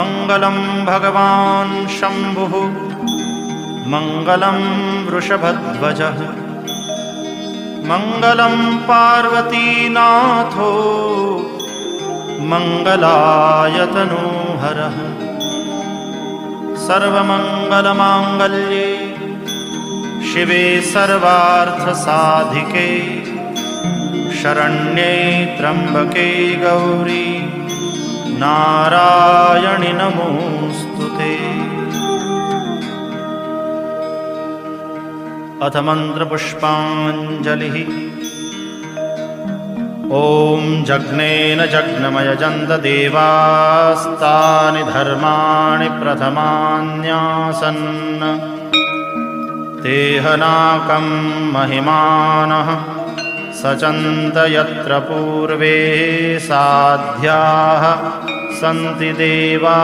मङ्गलं भगवान् शम्भुः मङ्गलं वृषभध्वजः मङ्गलं पार्वतीनाथो मङ्गलायतनोहरः सर्वमङ्गलमाङ्गल्ये शिवे सर्वार्थसाधिके शरण्ये त्र्यम्बके गौरी नारायणि नमोऽस्तुते। अथ मन्त्रपुष्पाञ्जलिः। ॐ जग्नेन जग्नमयजन्त देवास्तानि धर्माणि प्रथमान्यासन् तेहनाकं महिमानः सचन्त यत्र पूर्वे साध्याः सन्ति देवा।